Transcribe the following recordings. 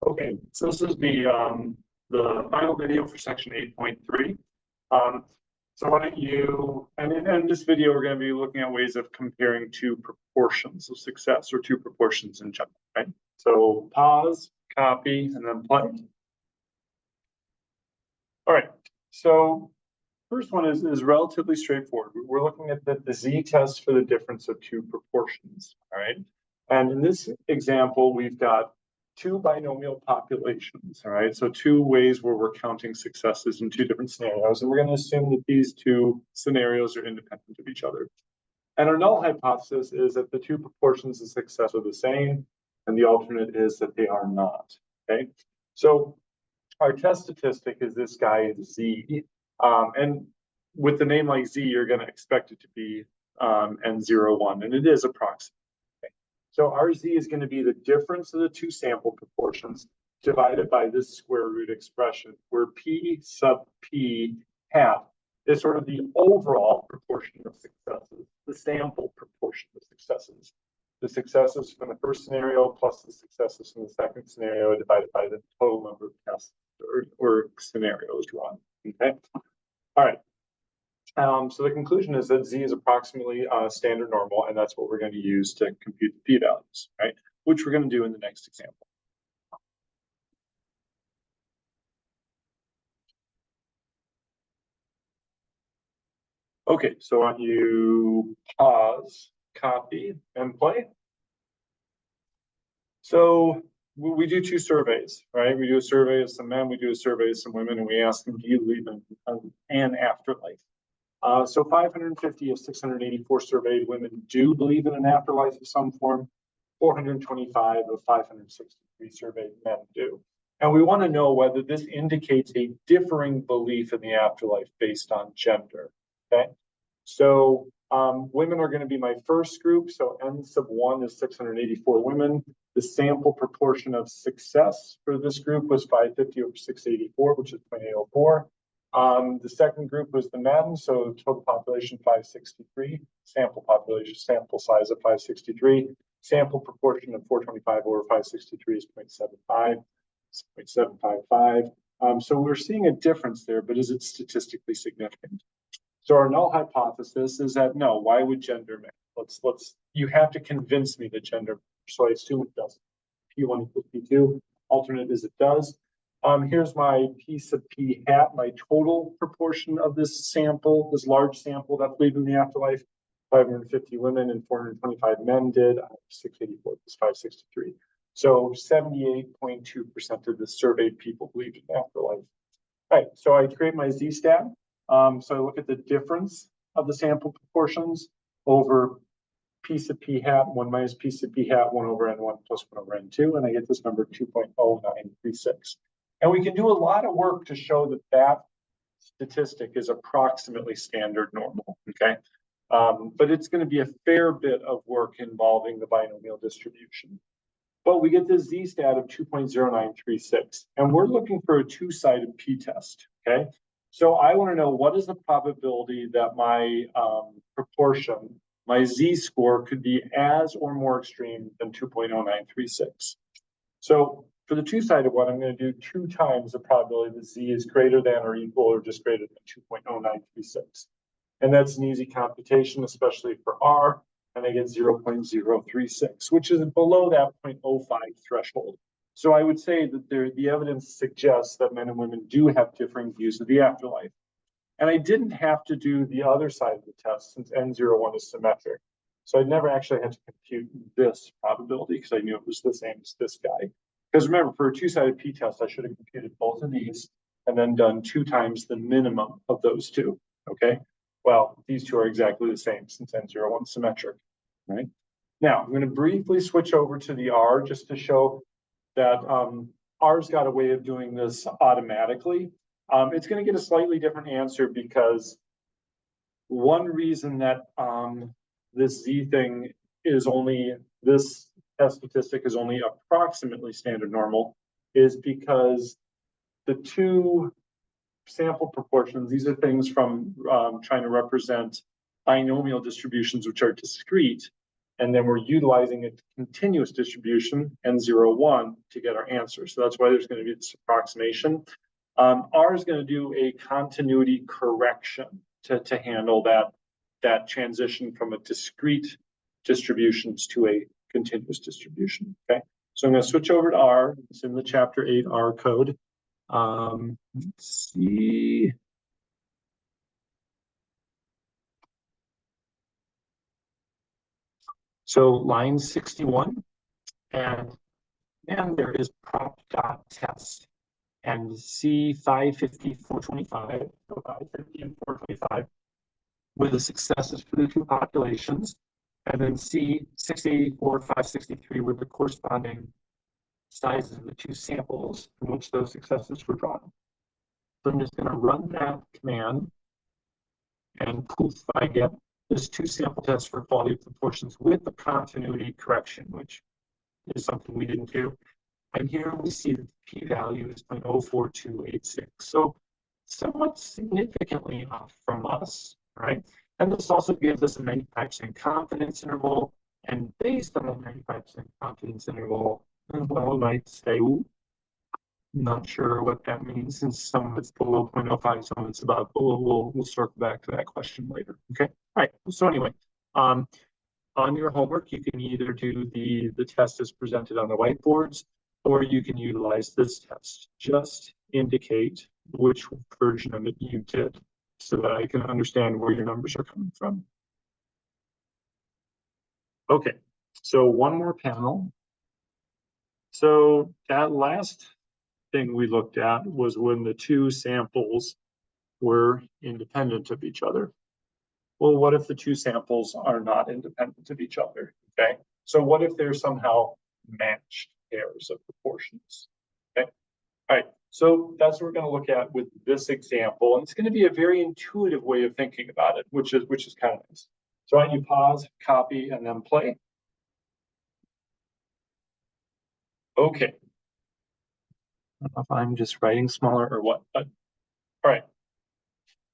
Okay, so this is the final video for section 8.3. So why don't you, and in this video, we're going to be looking at ways of comparing two proportions of success or two proportions in general, right? So pause, copy, and then play. All right, so first one is relatively straightforward. We're looking at the z-test for the difference of two proportions, all right? And in this example, we've got two binomial populations, all right? So two ways where we're counting successes in two different scenarios. And we're going to assume that these two scenarios are independent of each other. And our null hypothesis is that the two proportions of success are the same, and the alternate is that they are not, okay? So our test statistic is this guy Z. And with the name like Z, you're going to expect it to be N01, and it is approximate. Okay. So our Z is going to be the difference of the two sample proportions divided by this square root expression, where P sub P hat is sort of the overall proportion of successes, the sample proportion of successes. The successes from the first scenario plus the successes from the second scenario divided by the total number of tests or scenarios run, okay? All right. So the conclusion is that Z is approximately standard normal, and that's what we're going to use to compute the p-values, right? Which we're going to do in the next example. Okay, so why don't you pause, copy, and play. So we do two surveys, right? We do a survey of some men, we do a survey of some women, and we ask them, do you believe in an afterlife? So 550 of 684 surveyed women do believe in an afterlife of some form. 425 of 563 surveyed men do. And we want to know whether this indicates a differing belief in the afterlife based on gender, okay? So women are going to be my first group. So N sub 1 is 684 women. The sample proportion of success for this group was 550 over 684, which is 0.804. The second group was the men, so total population 563, sample population, sample size of 563, sample proportion of 425 over 563 is 0.75, it's 0.755. So we're seeing a difference there, but is it statistically significant? So our null hypothesis is that no, why would gender matter? You have to convince me that gender matters, so I assume it doesn't. P1 equals P2, alternate is it does. Here's my P sub P hat, my total proportion of this sample, this large sample that believed in the afterlife. 550 women and 425 men did. 684 is 563. So 78.2% of the surveyed people believed in the afterlife. All right, so I create my z-stat. So I look at the difference of the sample proportions over P sub P hat, 1 minus P sub P hat, 1 over N1 plus 1 over N2, and I get this number 2.0936. And we can do a lot of work to show that that statistic is approximately standard normal, okay? But it's going to be a fair bit of work involving the binomial distribution. But we get this z-stat of 2.0936, and we're looking for a two-sided p-test, okay? So I want to know what is the probability that my proportion, my z-score could be as or more extreme than 2.0936. So for the two-sided one, I'm going to do 2 times the probability that z is greater than or equal or just greater than 2.0936. And that's an easy computation, especially for R, and I get 0.036, which is below that 0.05 threshold. So I would say that the evidence suggests that men and women do have differing views of the afterlife. And I didn't have to do the other side of the test since N01 is symmetric. So I never actually had to compute this probability because I knew it was the same as this guy. Because remember, for a two-sided p-test, I should have computed both of these and then done 2 times the minimum of those two, okay? Well, these two are exactly the same since N01 is symmetric, right? Now, I'm going to briefly switch over to the R just to show that R's got a way of doing this automatically. It's going to get a slightly different answer because one reason that this Z thing is only, this test statistic is only approximately standard normal is because the two sample proportions, these are things from trying to represent binomial distributions which are discrete. And then we're utilizing a continuous distribution, N0, 1, to get our answer. So that's why there's going to be this approximation. R is going to do a continuity correction to handle that transition from a discrete distributions to a continuous distribution. Okay, so I'm going to switch over to R. It's in the chapter 8 R code. Let's see. So line 61, and there is prop.test and C550, 425, so 550 and 425 with the successes for the two populations, and then C684, 563 with the corresponding sizes of the two samples from which those successes were drawn. So I'm just going to run that command, and poof, I get this two sample test for quality of proportions with the continuity correction, which is something we didn't do. And here we see that the p-value is 0.04286. So somewhat significantly off from us, right? And this also gives us a 95% confidence interval. And based on that 95% confidence interval, well, we might say, ooh, not sure what that means, since some of it's below 0.05, some of it's above. But we'll circle back to that question later. Okay. All right. So anyway, on your homework, you can either do the test as presented on the whiteboards, or you can utilize this test. Just indicate which version of it you did, so that I can understand where your numbers are coming from. Okay. So one more panel. So that last thing we looked at was when the two samples were independent of each other. Well, what if the two samples are not independent of each other? Okay, so what if they're somehow matched pairs of proportions? Okay, all right, so that's what we're going to look at with this example, and it's going to be a very intuitive way of thinking about it, which is kind of nice. So why don't you pause, copy, and then play? Okay. I don't know if I'm just writing smaller or what, but all right.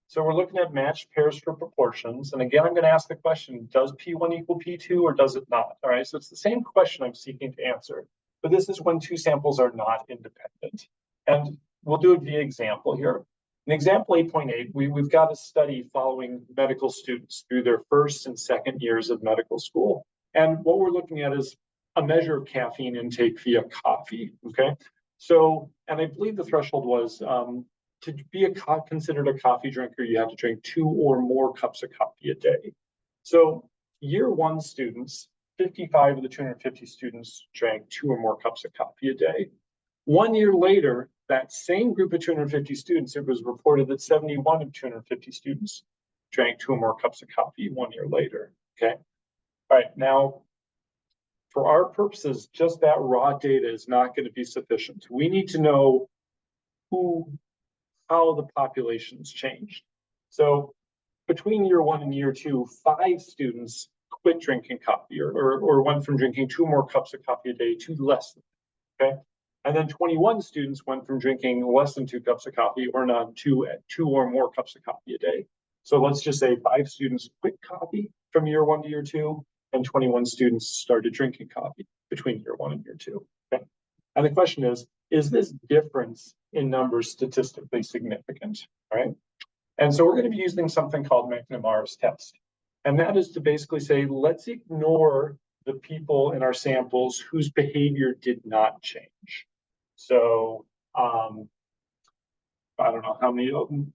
So we're looking at matched pairs for proportions. And again, I'm going to ask the question, does P1 equal P2 or does it not? All right, so it's the same question I'm seeking to answer, but this is when two samples are not independent. And we'll do it via example here. In example 8.8, we've got a study following medical students through their first and second years of medical school. And what we're looking at is a measure of caffeine intake via coffee, okay? So, and I believe the threshold was to be considered a coffee drinker, you have to drink 2 or more cups of coffee a day. So year 1 students, 55 of the 250 students drank 2 or more cups of coffee a day. 1 year later, that same group of 250 students, it was reported that 71 of 250 students drank 2 or more cups of coffee 1 year later, okay? All right, now, for our purposes, just that raw data is not going to be sufficient. We need to know how the population's changed. So between year 1 and year 2, 5 students quit drinking coffee or went from drinking 2 more cups of coffee a day to less than, okay? And then 21 students went from drinking less than 2 cups of coffee or none to 2 or more cups of coffee a day. So let's just say 5 students quit coffee from year 1 to year 2, and 21 students started drinking coffee between year 1 and year 2. Okay? And the question is this difference in numbers statistically significant? All right. And so we're going to be using something called McNamar's test. And that is to basically say, let's ignore the people in our samples whose behavior did not change. So I don't know how many,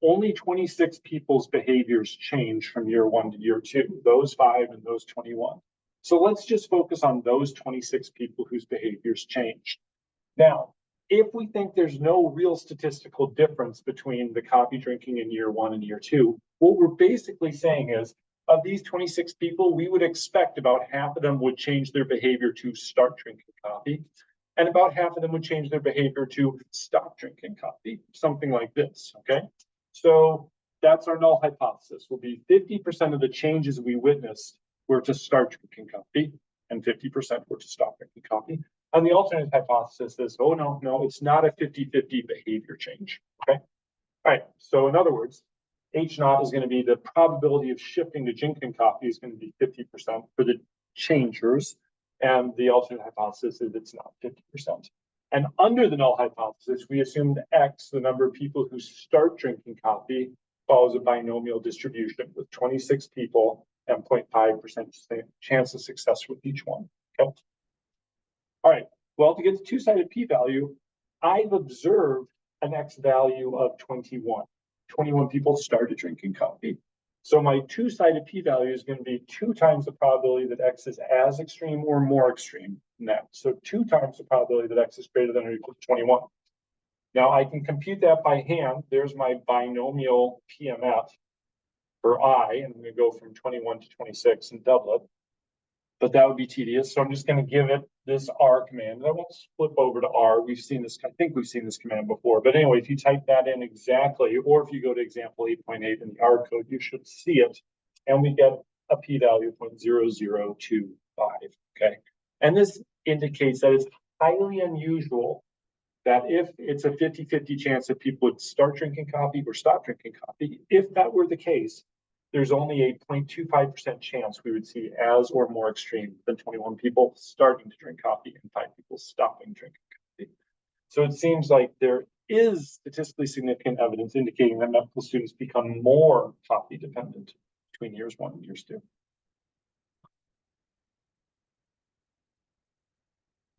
only 26 people's behaviors changed from year 1 to year 2, those 5 and those 21. So let's just focus on those 26 people whose behaviors changed. Now, if we think there's no real statistical difference between the coffee drinking in year 1 and year 2, what we're basically saying is, of these 26 people, we would expect about half of them would change their behavior to start drinking coffee, and about half of them would change their behavior to stop drinking coffee, something like this, okay? So that's our null hypothesis. Will be 50% of the changes we witnessed were to start drinking coffee, and 50% were to stop drinking coffee. And the alternate hypothesis is, oh, no, it's not a 50-50 behavior change, okay? All right, so in other words, H0 is going to be the probability of shifting to drinking coffee is going to be 50% for the changers. And the alternate hypothesis is it's not 50%. And under the null hypothesis, we assumed X, the number of people who start drinking coffee, follows a binomial distribution with 26 people and 0.5% chance of success with each one. Okay. All right. Well, to get the two-sided p-value, I've observed an X value of 21. 21 people started drinking coffee. So my two-sided p-value is going to be 2 times the probability that X is as extreme or more extreme than that. So 2 times the probability that X is greater than or equal to 21. Now I can compute that by hand. There's my binomial PMF for I, and I'm going to go from 21 to 26 and double it. But that would be tedious. So I'm just going to give it this R command. I won't flip over to R. We've seen this, I think we've seen this command before. But anyway, if you type that in exactly, or if you go to example 8.8 in the R code, you should see it. And we get a p-value of 0.0025. Okay. And this indicates that it's highly unusual that if it's a 50-50 chance that people would start drinking coffee or stop drinking coffee, if that were the case, there's only a 0.25% chance we would see as or more extreme than 21 people starting to drink coffee and 5 people stopping drinking coffee. So it seems like there is statistically significant evidence indicating that medical students become more coffee dependent between years 1 and years 2.